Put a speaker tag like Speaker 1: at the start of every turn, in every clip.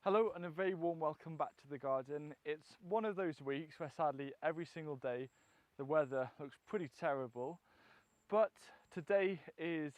Speaker 1: Hello and a very warm welcome back to the garden. It's one of those weeks where sadly every single day the weather looks pretty terrible, but today is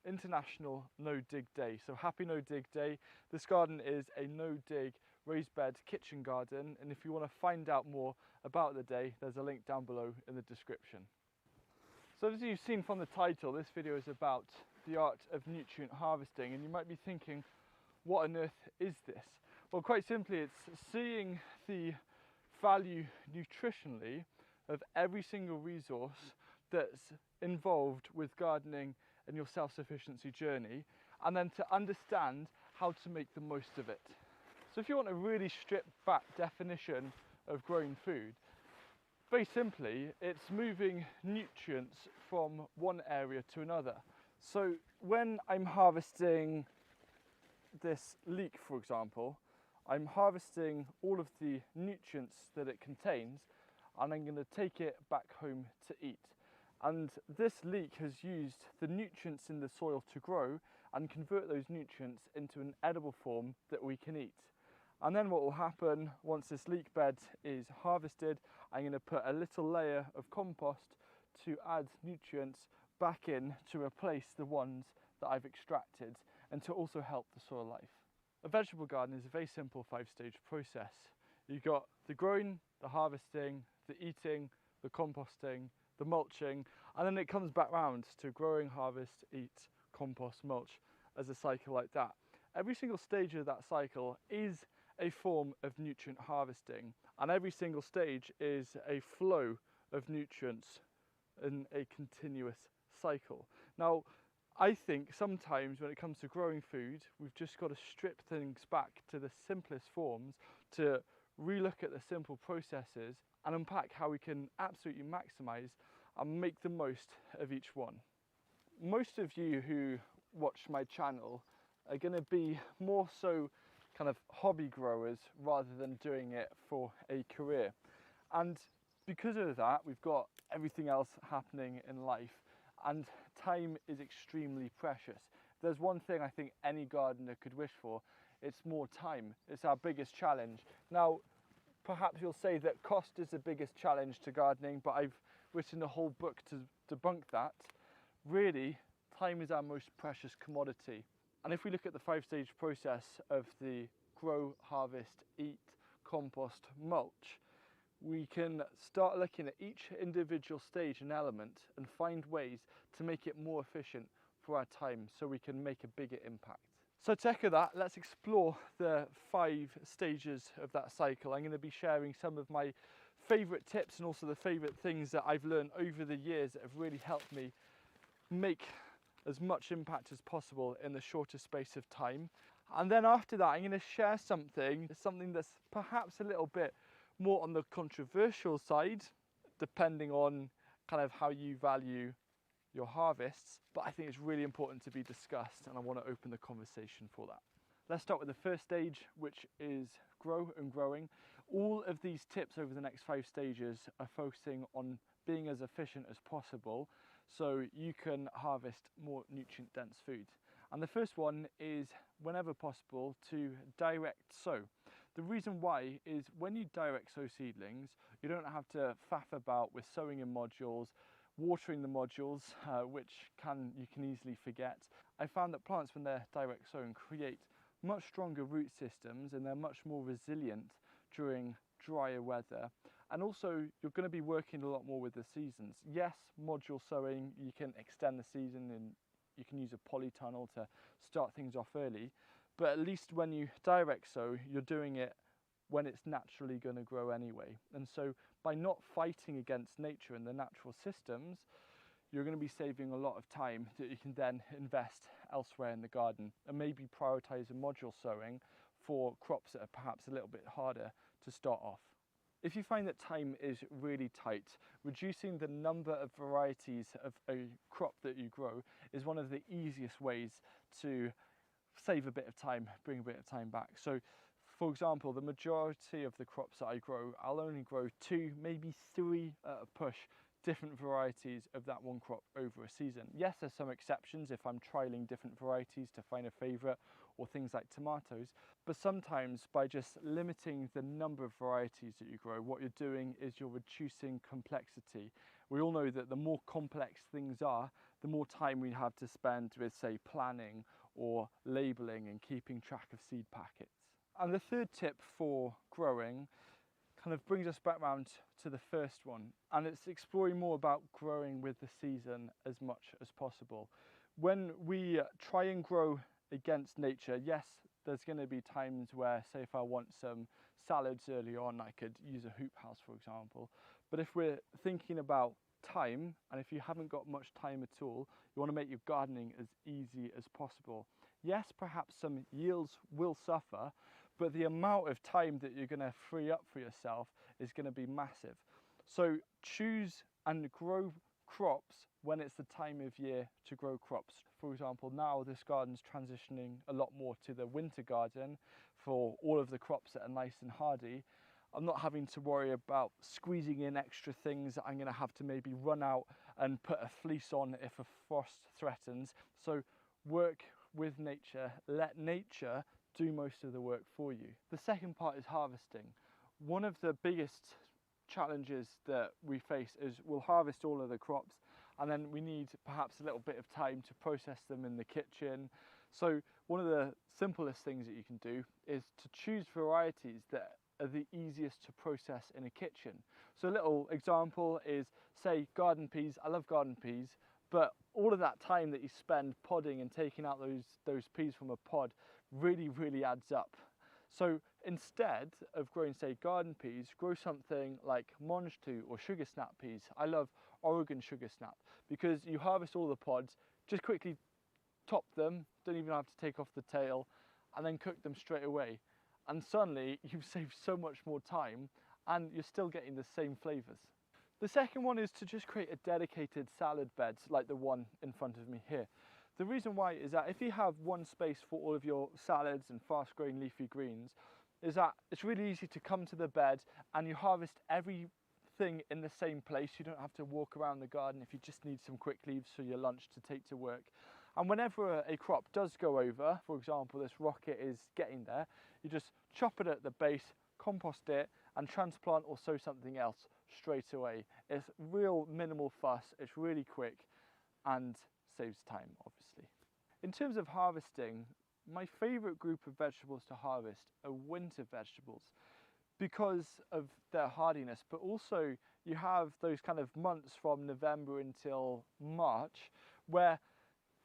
Speaker 1: International No Dig Day. So happy No Dig Day. This garden is a no dig raised bed kitchen garden, and if you want to find out more about the day, there's a link down below in the description. So as you've seen from the title, this video is about the art of nutrient harvesting, and you might be thinking, what on earth is this? Well, quite simply, it's seeing the value nutritionally of every single resource that's involved with gardening and your self-sufficiency journey, and then to understand how to make the most of it. So if you want a really stripped back definition of growing food, very simply, it's moving nutrients from one area to another. So when I'm harvesting this leek, for example, I'm harvesting all of the nutrients that it contains, and I'm going to take it back home to eat. And this leek has used the nutrients in the soil to grow and convert those nutrients into an edible form that we can eat. And then what will happen once this leek bed is harvested, I'm going to put a little layer of compost to add nutrients back in to replace the ones that I've extracted and to also help the soil life. A vegetable garden is a very simple 5-stage process. You've got the growing, the harvesting, the eating, the composting, the mulching, and then it comes back round to growing, harvest, eat, compost, mulch, as a cycle like that. Every single stage of that cycle is a form of nutrient harvesting, and every single stage is a flow of nutrients in a continuous cycle. Now, I think sometimes when it comes to growing food, we've just got to strip things back to the simplest forms to relook at the simple processes and unpack how we can absolutely maximise and make the most of each one. Most of you who watch my channel are going to be more so kind of hobby growers rather than doing it for a career. And because of that, we've got everything else happening in life, and time is extremely precious. If there's one thing I think any gardener could wish for, it's more time. It's our biggest challenge. Now, perhaps you'll say that cost is the biggest challenge to gardening, but I've written a whole book to debunk that. Really, time is our most precious commodity. And if we look at the 5-stage process of the grow, harvest, eat, compost, mulch, we can start looking at each individual stage and element and find ways to make it more efficient for our time so we can make a bigger impact. So to echo that, let's explore the 5 stages of that cycle. I'm going to be sharing some of my favourite tips and also the favourite things that I've learned over the years that have really helped me make as much impact as possible in the shortest space of time. And then after that, I'm going to share something that's perhaps a little bit more on the controversial side, depending on kind of how you value your harvests, but I think it's really important to be discussed, and I want to open the conversation for that. Let's start with the first stage, which is grow and growing. All of these tips over the next 5 stages are focusing on being as efficient as possible so you can harvest more nutrient dense food. And the first one is, whenever possible, to direct sow. The reason why is when you direct sow seedlings, you don't have to faff about with sowing in modules, watering the modules, which you can easily forget. I found that plants, when they're direct sown, create much stronger root systems and they're much more resilient during drier weather. And also, you're going to be working a lot more with the seasons. Yes, module sowing, you can extend the season and you can use a polytunnel to start things off early, but at least when you direct sow, you're doing it when it's naturally going to grow anyway. And so by not fighting against nature and the natural systems, you're going to be saving a lot of time that you can then invest elsewhere in the garden, and maybe prioritize a module sowing for crops that are perhaps a little bit harder to start off. If you find that time is really tight, reducing the number of varieties of a crop that you grow is one of the easiest ways to save a bit of time, bring a bit of time back. So for example, the majority of the crops that I grow, I'll only grow 2, maybe 3 at a push different varieties of that one crop over a season. Yes, there's some exceptions if I'm trialing different varieties to find a favourite, or things like tomatoes. But sometimes by just limiting the number of varieties that you grow, what you're doing is you're reducing complexity. We all know that the more complex things are, the more time we have to spend with, say, planning or labelling and keeping track of seed packets. And the third tip for growing kind of brings us back round to the first one, and it's exploring more about growing with the season as much as possible. When we try and grow against nature, yes, there's going to be times where, say, if I want some salads early on, I could use a hoop house, for example. But if we're thinking about time, and if you haven't got much time at all, you want to make your gardening as easy as possible. Yes, perhaps some yields will suffer, but the amount of time that you're going to free up for yourself is going to be massive. So choose and grow crops when it's the time of year to grow crops. For example, now this garden's transitioning a lot more to the winter garden for all of the crops that are nice and hardy. I'm not having to worry about squeezing in extra things that I'm going to have to maybe run out and put a fleece on if a frost threatens. So work with nature, let nature do most of the work for you. The second part is harvesting. One of the biggest challenges that we face is we'll harvest all of the crops and then we need perhaps a little bit of time to process them in the kitchen. So one of the simplest things that you can do is to choose varieties that are the easiest to process in a kitchen. So a little example is, say, garden peas. I love garden peas, but all of that time that you spend podding and taking out those peas from a pod really adds up. So instead of growing, say, garden peas, grow something like mange tout or sugar snap peas. I love Oregon sugar snap because you harvest all the pods, just quickly top them, don't even have to take off the tail, and then cook them straight away. And suddenly you've saved so much more time and you're still getting the same flavours. The second one is to just create a dedicated salad bed like the one in front of me here. The reason why is that if you have one space for all of your salads and fast growing leafy greens, is that it's really easy to come to the bed and you harvest everything in the same place. You don't have to walk around the garden if you just need some quick leaves for your lunch to take to work. And whenever a crop does go over, for example, this rocket is getting there, you just chop it at the base, compost it, and transplant or sow something else straight away. It's real minimal fuss, it's really quick, and saves time, obviously. In terms of harvesting, my favourite group of vegetables to harvest are winter vegetables because of their hardiness, but also you have those kind of months from November until March where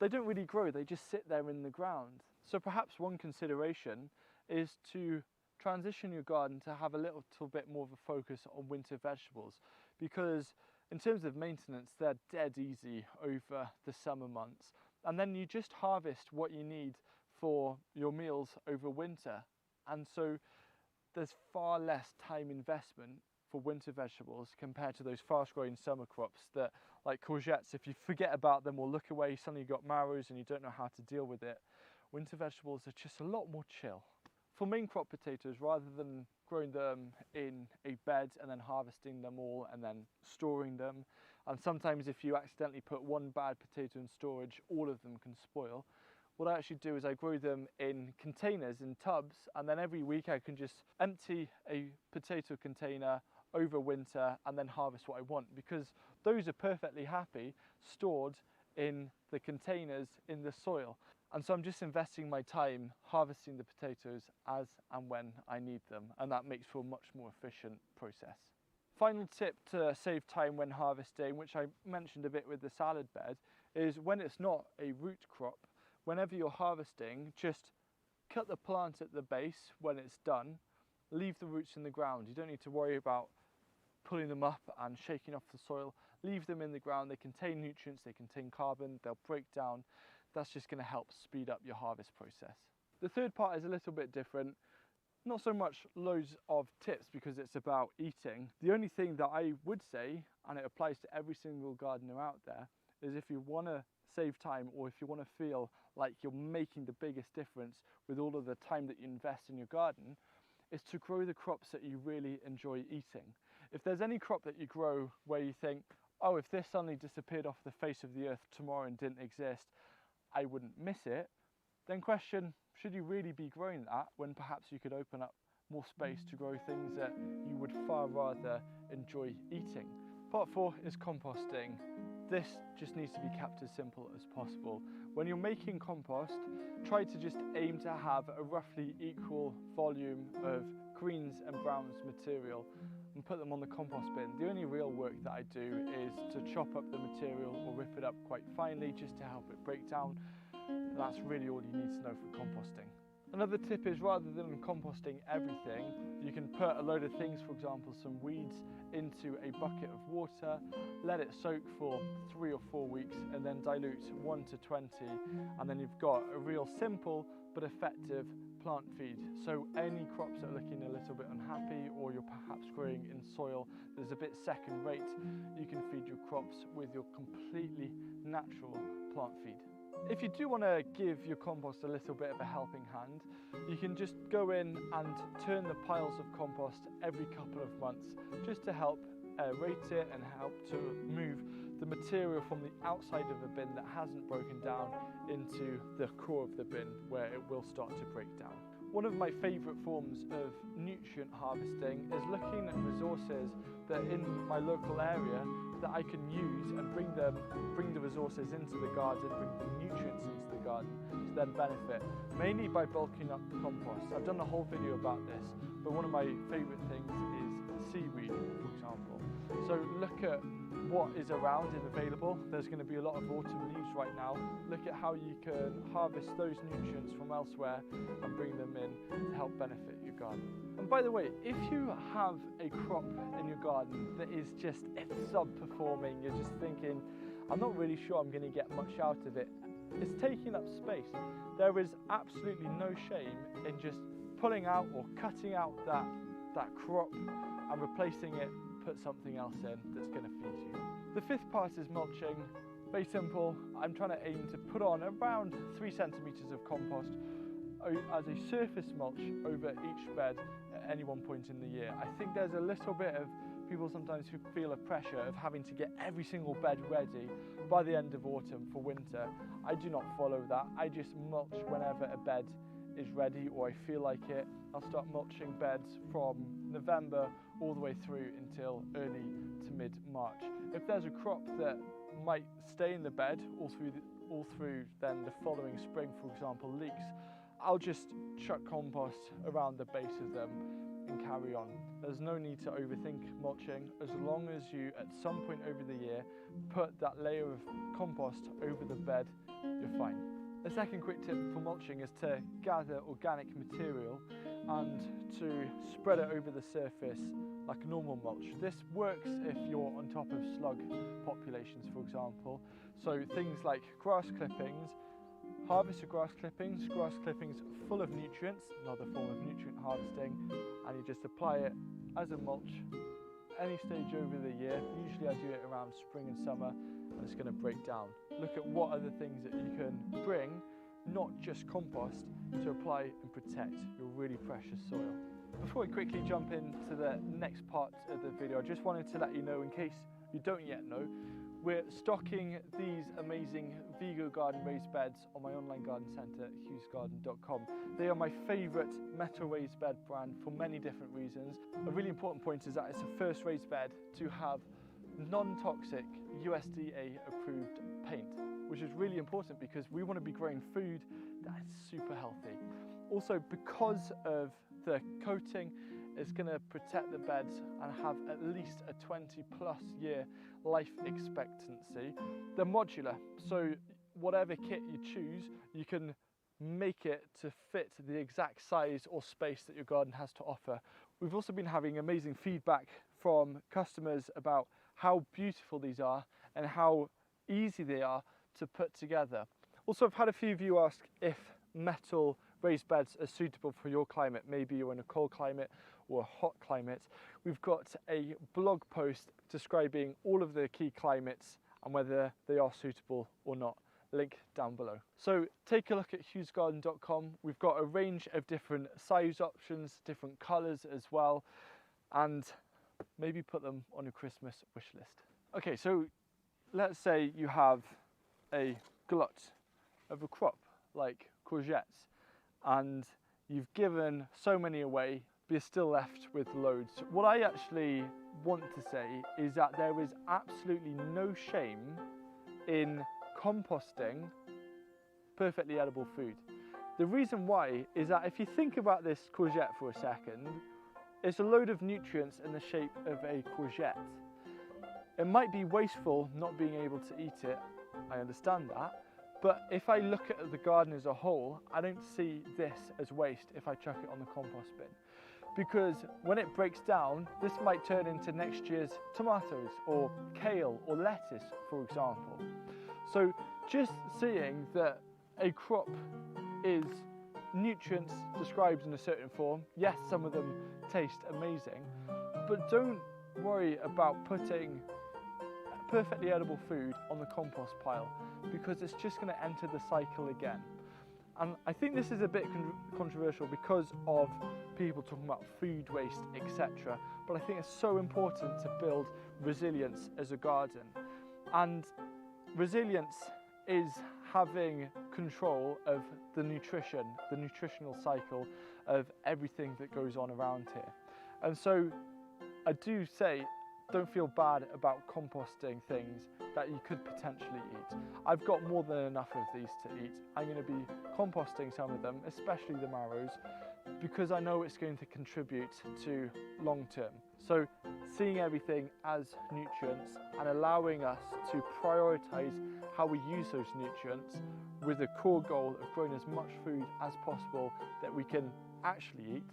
Speaker 1: they don't really grow, they just sit there in the ground. So perhaps one consideration is to transition your garden to have a little bit more of a focus on winter vegetables, because in terms of maintenance, they're dead easy over the summer months. And then you just harvest what you need for your meals over winter. And so there's far less time investment for winter vegetables compared to those fast growing summer crops that, like courgettes, if you forget about them or look away, suddenly you've got marrows and you don't know how to deal with it. Winter vegetables are just a lot more chill. For main crop potatoes, rather than growing them in a bed and then harvesting them all and then storing them, and sometimes if you accidentally put one bad potato in storage, all of them can spoil. What I actually do is I grow them in containers, in tubs, and then every week I can just empty a potato container over winter and then harvest what I want, because those are perfectly happy stored in the containers in the soil. And so I'm just investing my time harvesting the potatoes as and when I need them, and that makes for a much more efficient process. Final tip to save time when harvesting, which I mentioned a bit with the salad bed, is when it's not a root crop, whenever you're harvesting, just cut the plant at the base when it's done, leave the roots in the ground. You don't need to worry about pulling them up and shaking off the soil. Leave them in the ground. They contain nutrients, they contain carbon, they'll break down. That's just going to help speed up your harvest process. The third part is a little bit different. Not so much loads of tips because it's about eating. The only thing that I would say, and it applies to every single gardener out there, is if you want to save time or if you want to feel like you're making the biggest difference with all of the time that you invest in your garden, is to grow the crops that you really enjoy eating. If there's any crop that you grow where you think, oh, if this suddenly disappeared off the face of the earth tomorrow and didn't exist, I wouldn't miss it, then question, should you really be growing that when perhaps you could open up more space to grow things that you would far rather enjoy eating? Part 4 is composting. This just needs to be kept as simple as possible. When you're making compost, try to just aim to have a roughly equal volume of greens and browns material and put them on the compost bin. The only real work that I do is to chop up the material or rip it up quite finely just to help it break down. That's really all you need to know for composting. Another tip is, rather than composting everything, you can put a load of things, for example some weeds, into a bucket of water, let it soak for 3 or 4 weeks and then dilute 1 to 20, and then you've got a real simple but effective plant feed. So any crops that are looking a little bit unhappy, or you're perhaps growing in soil that's a bit second rate, you can feed your crops with your completely natural plant feed. If you do want to give your compost a little bit of a helping hand, you can just go in and turn the piles of compost every couple of months just to help aerate it and help to move the material from the outside of the bin that hasn't broken down into the core of the bin where it will start to break down. One of my favourite forms of nutrient harvesting is looking at resources that in my local area that I can use and bring the resources into the garden, bring the nutrients into the garden to then benefit, mainly by bulking up the compost. I've done a whole video about this, but one of my favourite things is seaweed, for example. So look at what is around and available. There's going to be a lot of autumn leaves right now. Look at how you can harvest those nutrients from elsewhere and bring them in to help benefit your garden. And by the way, if you have a crop in your garden that is just sub-performing, you're just thinking, I'm not really sure I'm going to get much out of it, it's taking up space. There is absolutely no shame in just pulling out or cutting out that crop and replacing it, put something else in that's going to feed you. The 5th part is mulching. Very simple. I'm trying to aim to put on around 3 centimetres of compost as a surface mulch over each bed at any one point in the year. I think there's a little bit of people sometimes who feel a pressure of having to get every single bed ready by the end of autumn for winter. I do not follow that. I just mulch whenever a bed is ready or I feel like it. I'll start mulching beds from November all the way through until early to mid-March. If there's a crop that might stay in the bed all through then the following spring, for example leeks, I'll just chuck compost around the base of them and carry on. There's no need to overthink mulching. As long as you at some point over the year put that layer of compost over the bed, you're fine. A second quick tip for mulching is to gather organic material and to spread it over the surface like normal mulch. This works if you're on top of slug populations, for example. So things like grass clippings, harvest your grass clippings full of nutrients, another form of nutrient harvesting, and you just apply it as a mulch any stage over the year. Usually I do it around spring and summer, and it's going to break down. Look at what other things that you can bring, not just compost, to apply and protect your really precious soil. Before we quickly jump into the next part of the video, I just wanted to let you know, in case you don't yet know, we're stocking these amazing Vigo garden raised beds on my online garden centre, hughesgarden.com. They are my favourite metal raised bed brand for many different reasons. A really important point is that it's the first raised bed to have non-toxic USDA approved paint, which is really important because we want to be growing food that is super healthy. Also, because of the coating, it's going to protect the beds and have at least a 20+ year life expectancy. They're modular, so whatever kit you choose, you can make it to fit the exact size or space that your garden has to offer. We've also been having amazing feedback from customers about how beautiful these are and how easy they are to put together. Also, I've had a few of you ask if metal raised beds are suitable for your climate. Maybe you're in a cold climate or a hot climate. We've got a blog post describing all of the key climates and whether they are suitable or not. Link down below. So take a look at hughesgarden.com. We've got a range of different size options, different colours as well, and maybe put them on your Christmas wish list. Okay, so let's say you have a glut of a crop like courgettes, and you've given so many away, but you're still left with loads. What I actually want to say is that there is absolutely no shame in composting perfectly edible food. The reason why is that if you think about this courgette for a second, it's a load of nutrients in the shape of a courgette. It might be wasteful not being able to eat it, I understand that, but if I look at the garden as a whole, I don't see this as waste if I chuck it on the compost bin. Because when it breaks down, this might turn into next year's tomatoes or kale or lettuce, for example. So just seeing that a crop is nutrients described in a certain form, yes, some of them taste amazing, but don't worry about putting perfectly edible food on the compost pile, because it's just going to enter the cycle again. And I think this is a bit controversial because of people talking about food waste, etc. But I think it's so important to build resilience as a garden. And resilience is having control of the nutrition, the nutritional cycle of everything that goes on around here. And so I do say, don't feel bad about composting things that you could potentially eat. I've got more than enough of these to eat. I'm going to be composting some of them, especially the marrows, because I know it's going to contribute to long term. So seeing everything as nutrients and allowing us to prioritise how we use those nutrients with the core goal of growing as much food as possible that we can actually eat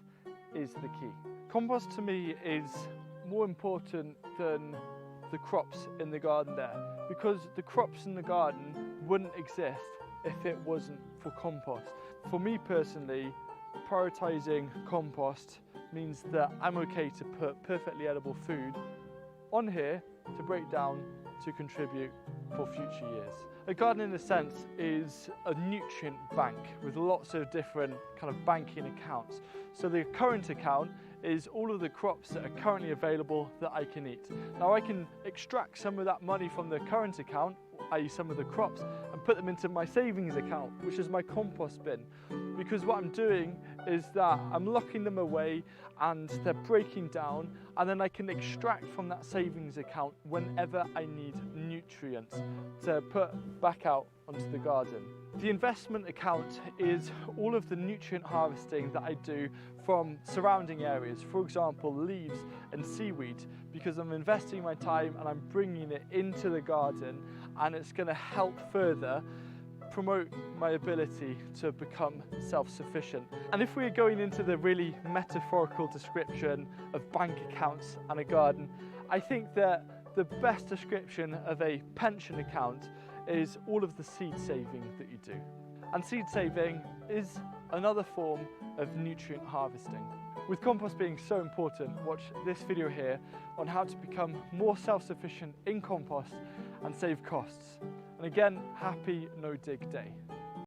Speaker 1: is the key. Compost to me is more important than the crops in the garden there, because the crops in the garden wouldn't exist if it wasn't for compost. For me personally, prioritising compost means that I'm okay to put perfectly edible food on here to break down to contribute for future years. A garden, in a sense, is a nutrient bank with lots of different kind of banking accounts. So the current account is all of the crops that are currently available that I can eat. Now I can extract some of that money from the current account, i.e. some of the crops, and put them into my savings account, which is my compost bin. Because what I'm doing is that I'm locking them away and they're breaking down, and then I can extract from that savings account whenever I need nutrients to put back out onto the garden. The investment account is all of the nutrient harvesting that I do from surrounding areas, for example leaves and seaweed, because I'm investing my time and I'm bringing it into the garden, and it's going to help further promote my ability to become self-sufficient. And if we're going into the really metaphorical description of bank accounts and a garden, I think that the best description of a pension account is all of the seed saving that you do. And seed saving is another form of nutrient harvesting. With compost being so important, watch this video here on how to become more self-sufficient in compost and save costs. And again, happy no dig day.